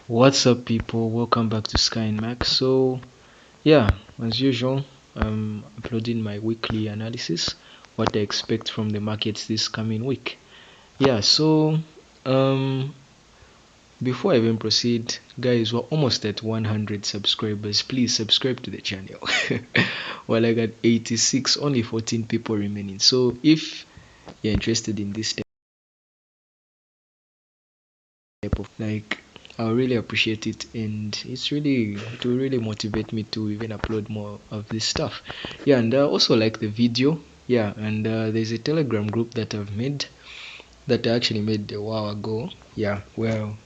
What's up, people? Welcome back to Sky and Max. So yeah, as usual, I'm uploading my weekly analysis, what I expect from the markets this coming week. Yeah, so um before I even proceed, guys, we're almost at 100 subscribers. Please subscribe to the channel. Well, I got 86, only 14 people remaining. So if you're interested in this type of, like, I'll really appreciate it, and it will really motivate me to even upload more of this stuff. Yeah, and I also like the video. Yeah, and there's a Telegram group that I've made, that I actually made a while ago. Yeah, well,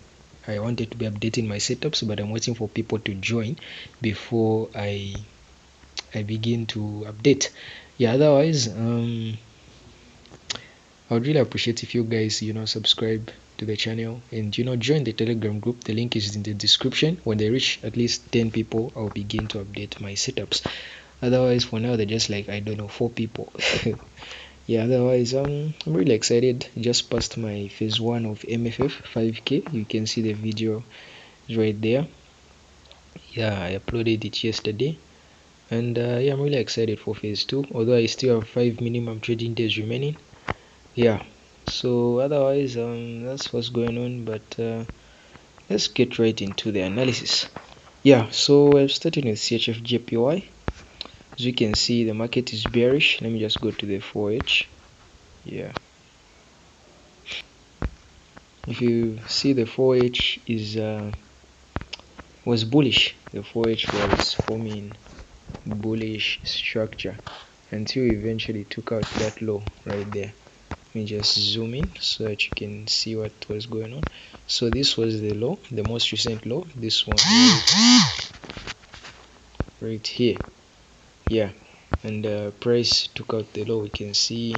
I wanted to be updating my setups, but I'm waiting for people to join before I begin to update. Yeah, otherwise, I would really appreciate if you guys, subscribe to the channel and, join the Telegram group. The link is in the description. When they reach at least 10 people, I'll begin to update my setups. Otherwise, for now, they're just like, I don't know, 4 people. Yeah, otherwise, I'm really excited. Just passed my phase 1 of MFF 5K. You can see the video right there. Yeah, I uploaded it yesterday. And yeah, I'm really excited for phase 2, although I still have 5 minimum trading days remaining. Yeah, so otherwise, that's what's going on. But let's get right into the analysis. Yeah, so we're starting with CHFJPY. As you can see, the market is bearish. Let me just go to the 4H. Yeah, if you see, the 4H was bullish. The 4H was forming bullish structure until eventually took out that low right there. Let me just zoom in so that you can see what was going on. So this was the low, the most recent low. This one right here. Yeah, and price took out the low. We can see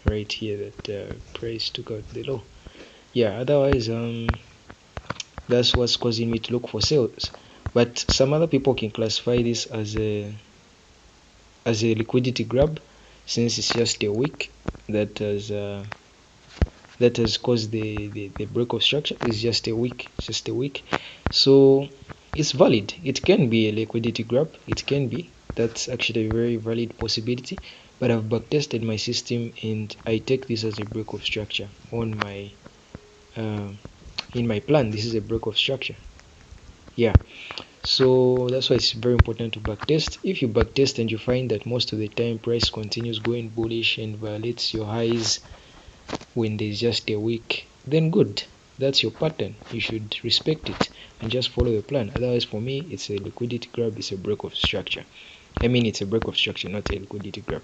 right here that price took out the low. Yeah, otherwise, that's what's causing me to look for sales. But some other people can classify this as a liquidity grab, since it's just a wick that has caused the break of structure. It's just a wick. So it's valid. It can be a liquidity grab. It can be. That's actually a very valid possibility. But I've backtested my system, and I take this as a break of structure on my in my plan. This is a break of structure. Yeah, so that's why it's very important to backtest. If you backtest and you find that most of the time price continues going bullish and violates your highs when there's just a wick, then good, that's your pattern. You should respect it and just follow the plan. Otherwise, for me, it's a liquidity grab. It's a break of structure. I mean, it's a break of structure, not a liquidity grab.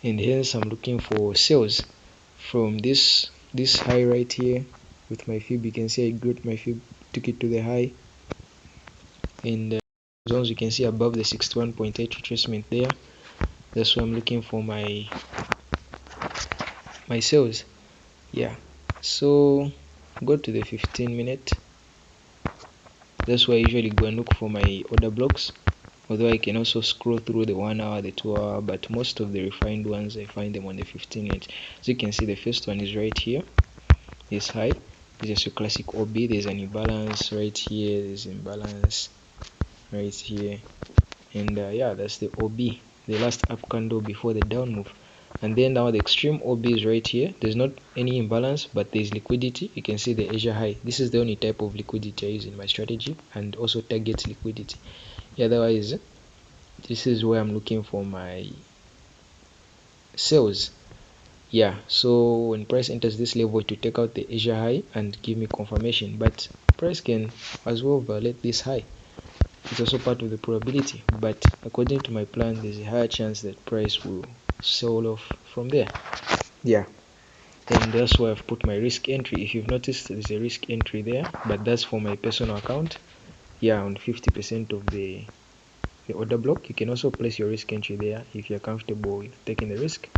And hence I'm looking for sales from this high right here. With my fib, you can see I got my fib, took it to the high, and zones you can see above the 61.8 retracement there. That's why I'm looking for my sales. Yeah, so go to the 15-minute. That's why I usually go and look for my order blocks, although I can also scroll through the 1 hour, the 2 hour, but most of the refined ones I find them on the 15-minute. As you can see, the first one is right here, this high. It's just a classic OB. There's an imbalance right here, there's imbalance right here, and yeah, that's the OB, the last up candle before the down move. And then now the extreme OB is right here. There's not any imbalance, but there's liquidity. You can see the Asia high. This is the only type of liquidity I use in my strategy, and also target liquidity. Yeah, otherwise, this is where I'm looking for my sales. Yeah, so when price enters this level, to take out the Asia high and give me confirmation, but price can as well violate this high. It's also part of the probability, but according to my plan, there's a higher chance that price will sell off from there. Yeah, and that's why I've put my risk entry. If you've noticed, there's a risk entry there, but that's for my personal account. Yeah, on 50% of the order block. You can also place your risk entry there if you're comfortable with taking the risk.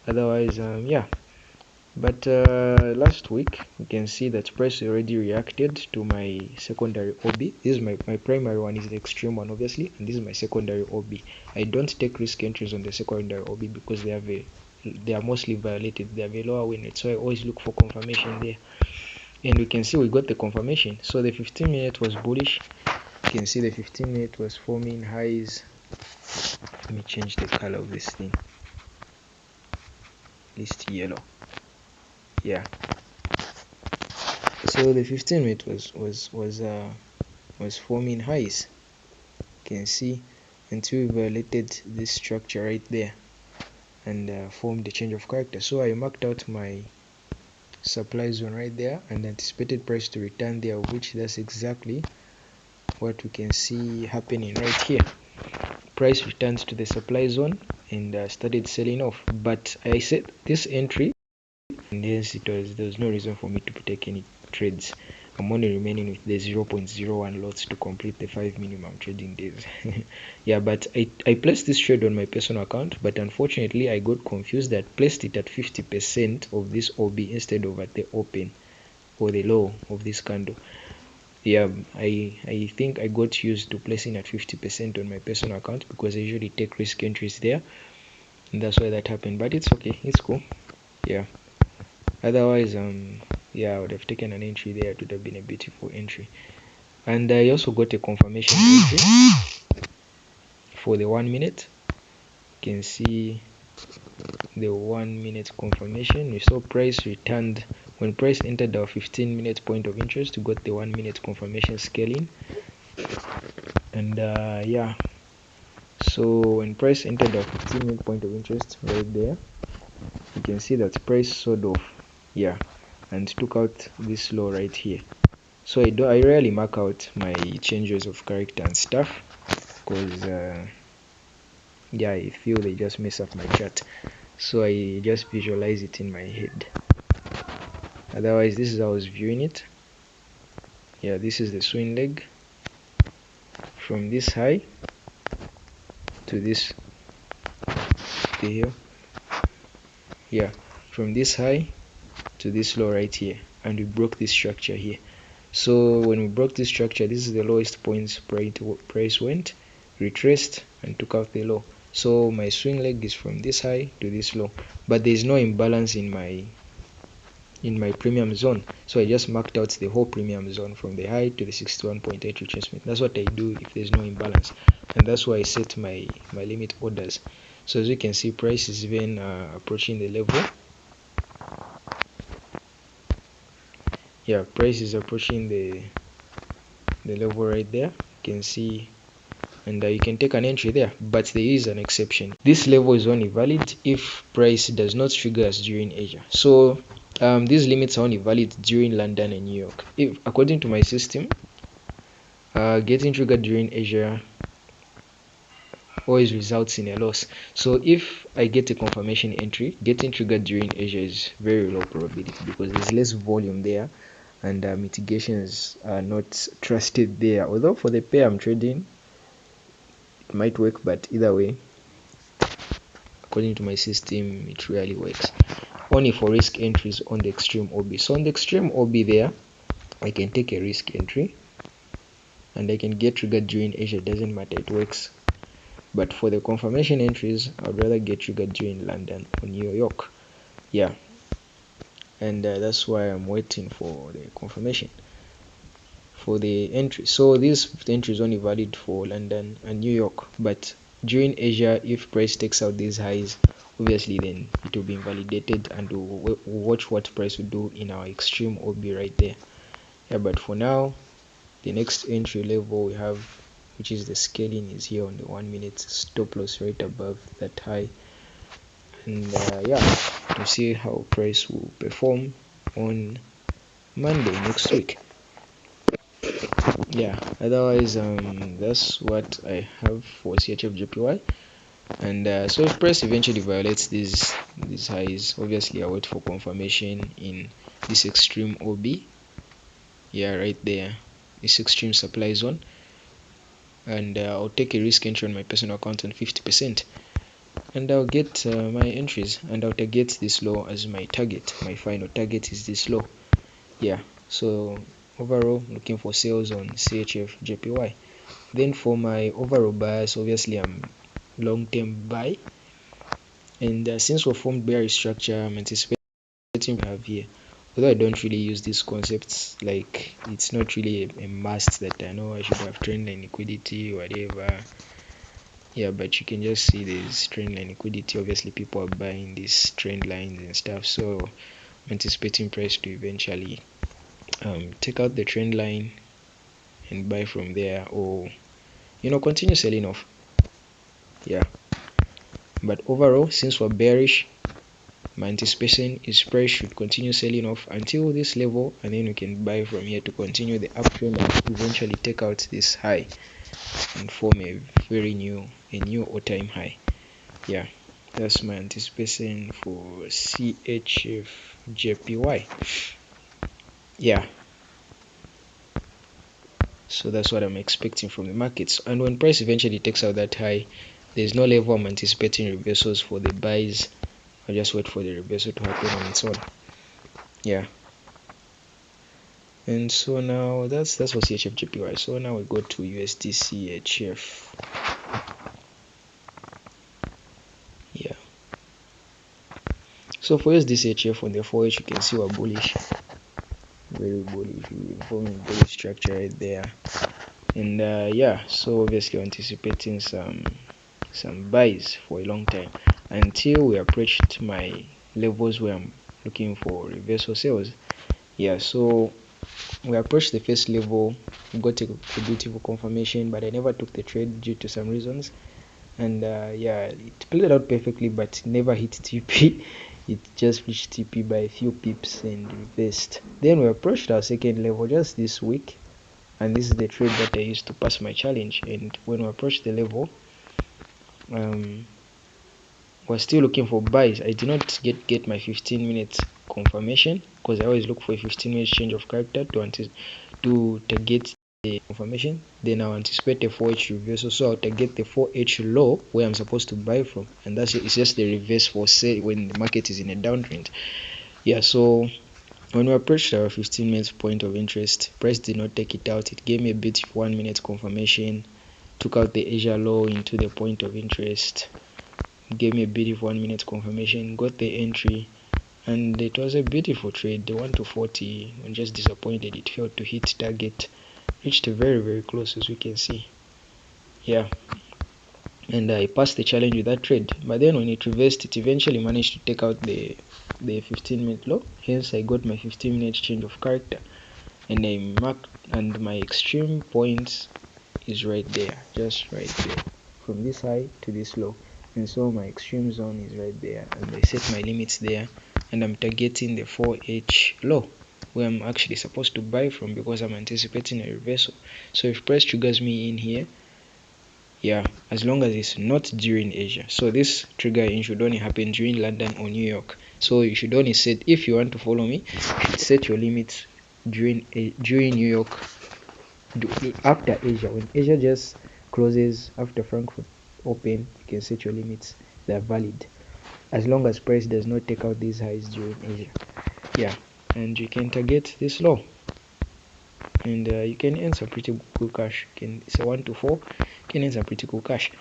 Otherwise, yeah. But last week, you can see that price already reacted to my secondary OB. This is my primary one, is the extreme one, obviously, and this is my secondary OB. I don't take risk entries on the secondary OB because they are mostly violated. They have a lower win rate, so I always look for confirmation there. and we can see we got the confirmation. So the 15-minute was bullish. You can see the 15-minute was forming highs. Let me change the color of this thing, at least yellow. Yeah, so the 15-minute was forming highs. You can see until we violated this structure right there and formed the change of character. So I marked out my supply zone right there and anticipated price to return there, which that's exactly what we can see happening right here. Price returned to the supply zone and started selling off, but I set this entry, and hence there was no reason for me to take any trades. I'm only remaining with the 0.01 lots to complete the 5 minimum trading days. Yeah, but I placed this trade on my personal account, but unfortunately I got confused. I placed it at 50% of this OB instead of at the open or the low of this candle. Yeah, I think I got used to placing at 50% on my personal account because I usually take risk entries there, and that's why that happened. But it's okay, it's cool. Yeah, otherwise yeah, I would have taken an entry there. It would have been a beautiful entry. And I also got a confirmation entry for the 1 minute. You can see the 1 minute confirmation. We saw price returned when price entered our 15-minute point of interest. We got the 1 minute confirmation scaling, and yeah, so when price entered our 15-minute point of interest right there, you can see that price sold off, yeah, and took out this low right here. So I rarely mark out my changes of character and stuff because yeah, I feel they just mess up my chart, so I just visualize it in my head. Otherwise, this is how I was viewing it. Yeah, this is the swing leg from this high to this here. Yeah, from this high to this low right here, and we broke this structure here. So when we broke this structure, this is the lowest points price went, retraced, and took out the low. So my swing leg is from this high to this low, but there is no imbalance in my premium zone, so I just marked out the whole premium zone from the high to the 61.8 retracement. That's what I do if there's no imbalance, and that's why I set my limit orders. So as you can see, price is even approaching the level. Yeah, price is approaching the level right there. You can see, and you can take an entry there, but there is an exception. This level is only valid if price does not trigger us during Asia. So these limits are only valid during London and New York. If according to my system, getting triggered during Asia always results in a loss. So if I get a confirmation entry, getting triggered during Asia is very low probability because there's less volume there, and mitigations are not trusted there. Although for the pair I'm trading, it might work, but either way, according to my system, it really works. Only for risk entries on the extreme OB. So on the extreme OB there, I can take a risk entry and I can get triggered during Asia. It doesn't matter, it works. But for the confirmation entries, I'd rather get triggered during London or New York. Yeah, and that's why I'm waiting for the confirmation for the entry. So this entry is only valid for London and New York, but during Asia, if price takes out these highs, obviously then it will be invalidated, and we'll watch what price will do in our extreme OB right there. Yeah, but for now, the next entry level we have, which is the scaling, is here on the 1 minute. Stop loss right above that high, and yeah, to see how price will perform on Monday next week. Yeah, otherwise that's what I have for CHFJPY. And so if price eventually violates these highs, obviously I wait for confirmation in this extreme OB. Yeah, right there, this extreme supply zone, and I'll take a risk entry on my personal account on 50%, and I'll get my entries, and I'll target this low as my target. My final target is this low. Yeah, so overall looking for sales on CHFJPY. Then for my overall bias, obviously I'm long-term buy, and since we formed bearish structure, I'm anticipating we have here although I don't really use these concepts, like it's not really a must that I know I should have trend line liquidity, whatever. Yeah, but you can just see this trend line liquidity. Obviously people are buying these trend lines and stuff, so I'm anticipating price to eventually take out the trend line and buy from there, or continue selling off. Yeah, but overall, since we're bearish, my anticipation is price should continue selling off until this level, and then we can buy from here to continue the uptrend and eventually take out this high and form a new all-time high. Yeah, that's my anticipation for CHFJPY. Yeah, so that's what I'm expecting from the markets. And when price eventually takes out that high, there's no level I'm anticipating reversals for the buys. I'll just wait for the reversal to happen on its own. Yeah, and so now that's for CHFJPY. So now we go to USDCHF. Yeah, so for USDCHF on the 4H, you can see we're bullish, very bullish. We're forming bullish structure right there. And yeah, so obviously anticipating some buys for a long time until we approached my levels where I'm looking for reversal sales. Yeah, so we approached the first level, we got a beautiful confirmation, but I never took the trade due to some reasons. And yeah, it played out perfectly, but never hit TP. It just reached TP by a few pips and reversed. Then we approached our second level just this week, and this is the trade that I used to pass my challenge. And when we approached the level, we're still looking for buys. I did not get my 15 minutes confirmation, because I always look for a 15 minutes change of character to get the confirmation. Then I'll anticipate a 4H reversal, so I'll target the 4H low where I'm supposed to buy from, and that's it. It's just the reverse for sale when the market is in a downtrend. Yeah, so when we approached our 15 minutes point of interest, price did not take it out. It gave me a bit 1 minute confirmation, took out the Asia low into the point of interest, gave me a beautiful 1 minute confirmation, got the entry, and it was a beautiful trade. The 1 to 40, I'm just disappointed it failed to hit target, reached very close, as we can see. Yeah, and I passed the challenge with that trade, but then when it reversed, it eventually managed to take out the 15 minute low. Hence I got my 15 minute change of character, and I marked, and my extreme point is right there, just right there, from this high to this low. And so my extreme zone is right there, and I set my limits there, and I'm targeting the 4H low where I'm actually supposed to buy from, because I'm anticipating a reversal. So if price triggers me in here, yeah, as long as it's not during Asia. So this triggering should only happen during London or New York. So you should only set, if you want to follow me, you should set your limits during New York, after Asia. When Asia just closes after Frankfurt open, you can set your limits. They're valid as long as price does not take out these highs during Asia. Yeah, and you can target this low, and you can earn some pretty cool cash. It's a 1 to 4, you can earn some pretty cool cash.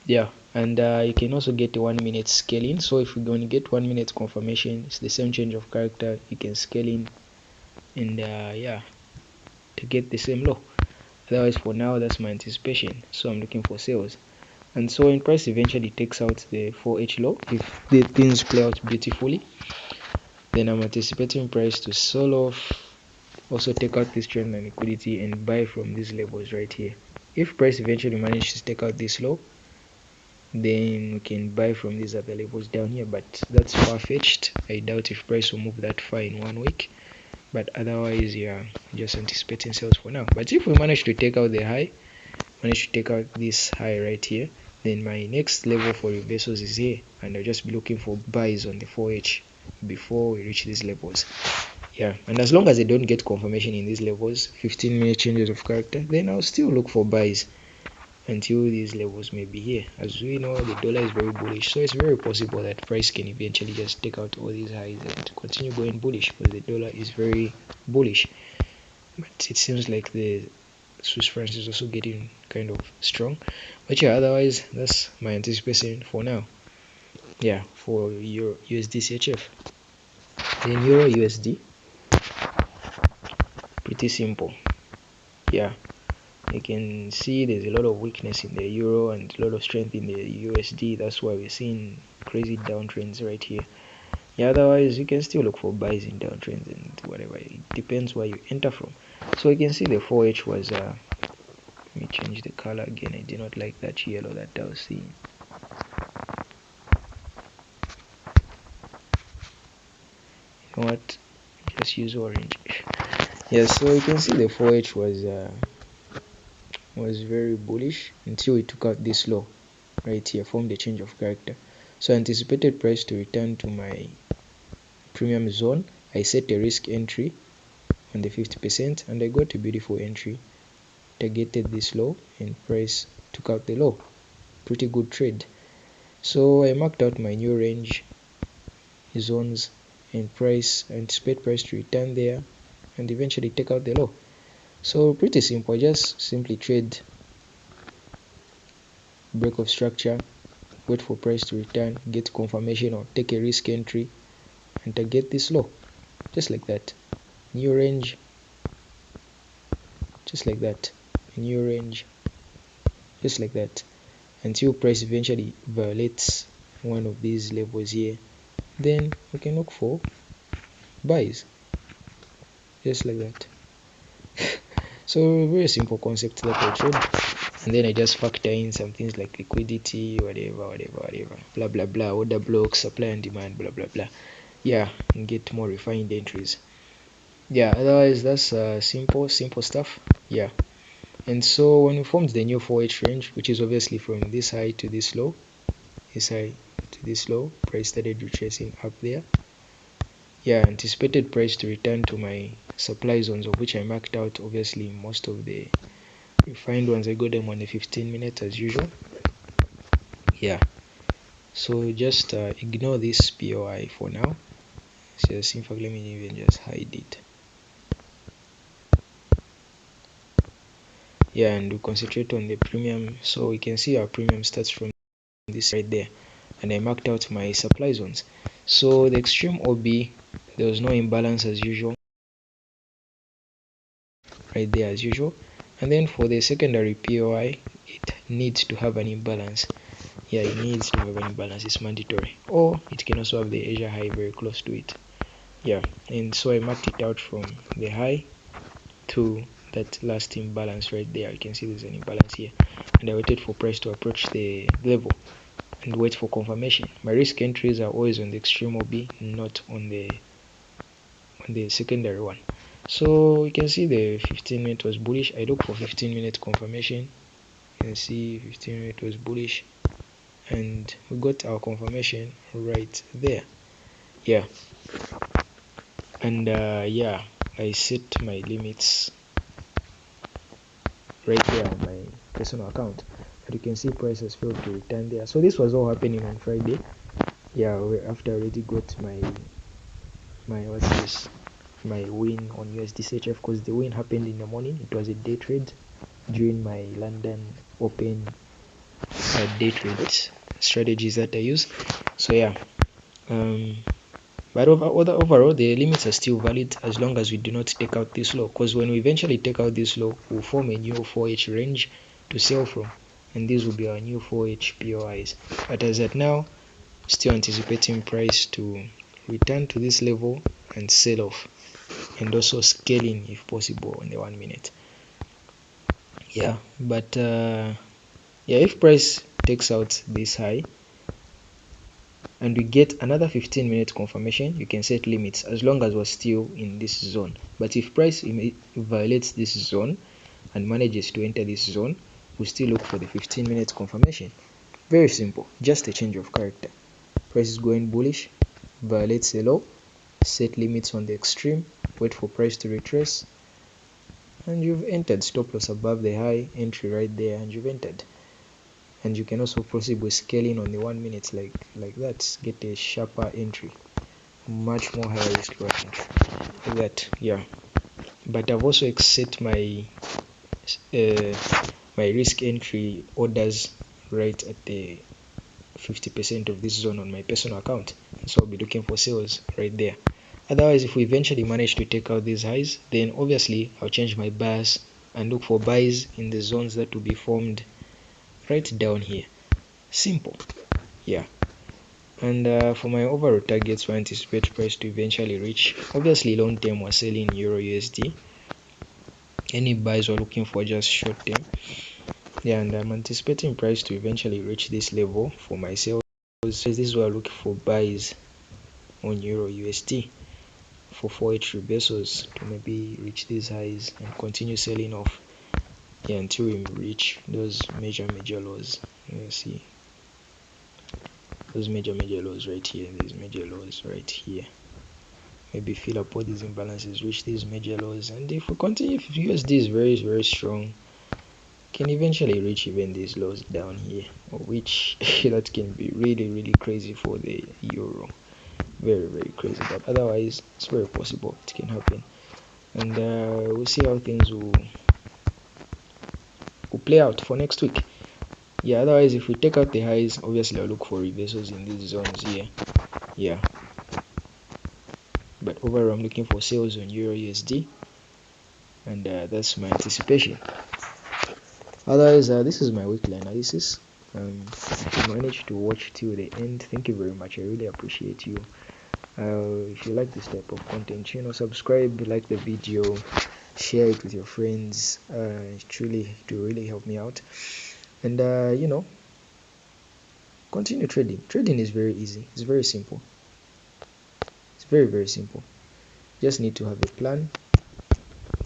Yeah, and you can also get a 1 minute scaling. So if you're going to get 1 minute confirmation, it's the same change of character, you can scale in, and yeah, to get the same low. Otherwise, for now, that's my anticipation, so I'm looking for sales. And so when price eventually takes out the 4H low, if the things play out beautifully, then I'm anticipating price to sell off, also take out this trend and liquidity, and buy from these levels right here. If price eventually manages to take out this low, then we can buy from these other levels down here, but that's far-fetched. I doubt if price will move that far in 1 week, but otherwise, yeah, just anticipating sales for now. But if we manage to take out the high, manage to take out this high right here, then my next level for reversals is here, and I'll just be looking for buys on the 4H before we reach these levels. Yeah, and as long as I don't get confirmation in these levels, 15 minute changes of character, then I'll still look for buys until these levels may be here. As we know, the dollar is very bullish, so it's very possible that price can eventually just take out all these highs and continue going bullish, because the dollar is very bullish. But it seems like the Swiss franc is also getting kind of strong. But yeah, otherwise that's my anticipation for now. Yeah, for your USDCHF. Then Euro USD, pretty simple. Yeah, you can see there's a lot of weakness in the euro and a lot of strength in the USD. That's why we're seeing crazy downtrends right here. Yeah, otherwise you can still look for buys in downtrends and whatever. It depends where you enter from. So you can see the 4H was let me change the color again. I do not like that yellow that I was seeing. You know what? Just use orange. Yeah, so you can see the 4H was very bullish until it took out this low right here, formed a change of character. So I anticipated price to return to my premium zone. I set a risk entry on the 50% and I got a beautiful entry, targeted this low and price took out the low. Pretty good trade. So I marked out my new range zones and anticipate price to return there and eventually take out the low. So pretty simple, just simply trade break of structure, wait for price to return, get confirmation or take a risk entry and target this low, just like that. New range, just like that. New range, just like that, until price eventually violates one of these levels here. Then we can look for buys, just like that. So very simple concept that I trade, and then I just factor in some things like liquidity, whatever, blah blah blah, order blocks, supply and demand, blah blah blah. Yeah, and get more refined entries. Yeah, otherwise that's simple stuff. Yeah, and so when we formed the new 4H range, which is obviously from this high to this low, this high to this low, price started retracing up there. Yeah, anticipated price to return to my supply zones, of which I marked out obviously most of the refined ones. I got them on the 15 minutes as usual. Yeah, so just ignore this POI for now. So in fact, let me even just hide it. Yeah, and we concentrate on the premium. So we can see our premium starts from this right there, and I marked out my supply zones. So the extreme OB, there was no imbalance as usual, right there as usual. And then for the secondary POI, it needs to have an imbalance. Yeah, it needs to have an imbalance. It's mandatory, or it can also have the Asia high very close to it. Yeah, and so I marked it out from the high to that last imbalance right there. You can see there's an imbalance here, and I waited for price to approach the level and wait for confirmation. My risk entries are always on the extreme OB, not on the secondary one. So you can see the 15-minute was bullish. I look for 15-minute confirmation. You can see 15-minute was bullish, and we got our confirmation right there. Yeah, and yeah, I set my limits right there on my personal account, but you can see price has failed to return there. So this was all happening on Friday. Yeah, after I already got my what's this, my win on USDCHF, because the win happened in the morning. It was a day trade during my London Open day trade strategies that I use. So yeah, but overall the limits are still valid as long as we do not take out this low, because when we eventually take out this low, we'll form a new 4H range to sell from, and these will be our new 4H POIs. But as at now, still anticipating price to return to this level and sell off, and also scaling if possible on the 1 minute. Yeah, but yeah, if price takes out this high and we get another 15-minute confirmation, you can set limits as long as we're still in this zone. But if price violates this zone and manages to enter this zone, we still look for the 15-minute confirmation. Very simple, just a change of character. Price is going bullish, violates the low, set limits on the extreme, wait for price to retrace, and you've entered. Stop loss above the high, entry right there, and you've entered. And you can also proceed with scaling on the 1 minute like that, get a sharper entry, much more higher risk entry like that. Yeah, but I've also set my my risk entry orders right at the 50% of this zone on my personal account, so I'll be looking for sales right there. Otherwise, if we eventually manage to take out these highs, then obviously I'll change my bias and look for buys in the zones that will be formed right down here. Simple. Yeah. And for my overall targets, we anticipate price to eventually reach. Obviously, long term we're selling Euro USD. Any buys we're looking for just short term. Yeah, and I'm anticipating price to eventually reach this level for my sales. This is where I look for buys on Euro USD for 4H reversals to maybe reach these highs and continue selling off, yeah, until we reach those major lows. You see those major lows right here, these major lows right here. Maybe fill up all these imbalances, reach these major lows, and if we continue, if USD is very strong, can eventually reach even these lows down here, which that can be really crazy for the euro. Very crazy, but otherwise it's very possible it can happen. And we'll see how things will play out for next week. Yeah, otherwise if we take out the highs, obviously I'll look for reversals in these zones here. Yeah, but overall I'm looking for sales on Euro USD, and that's my anticipation. Otherwise, this is my weekly analysis. If you managed to watch till the end, thank you very much. I really appreciate you. If you like this type of content, subscribe, like the video, share it with your friends. Truly to really help me out. And continue trading. Trading is very easy. It's very simple. It's very simple. Just need to have a plan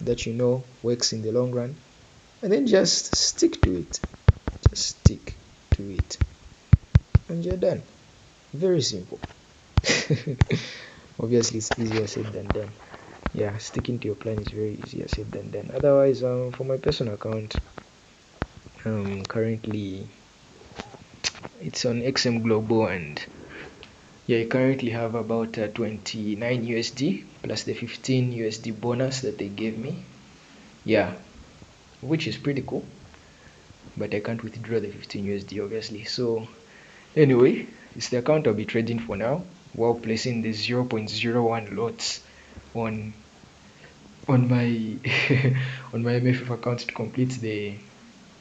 that works in the long run, and then just stick to it. Just stick to it, and you're done. Very simple. Obviously it's easier said than done. Yeah, sticking to your plan is very easier said than done. Otherwise, for my personal account, currently it's on XM Global, and yeah, I currently have about 29 USD plus the 15 USD bonus that they gave me. Yeah, which is pretty cool, but I can't withdraw the 15 USD obviously. So anyway, it's the account I'll be trading for now, while placing the 0.01 lots on my on my MFF account to complete the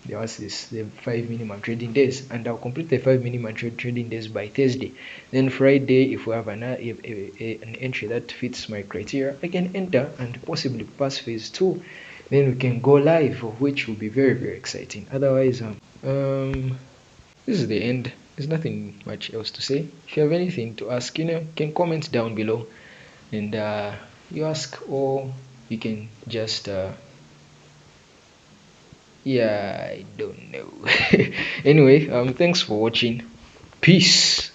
5 minimum trading days, and I'll complete the 5 minimum trading days by Thursday. Then Friday, if we have an entry that fits my criteria, I can enter and possibly pass phase 2. Then we can go live, which will be very exciting. Otherwise, this is the end. There's nothing much else to say. If you have anything to ask, can comment down below, and you ask, or you can just yeah, I don't know. Anyway, thanks for watching. Peace.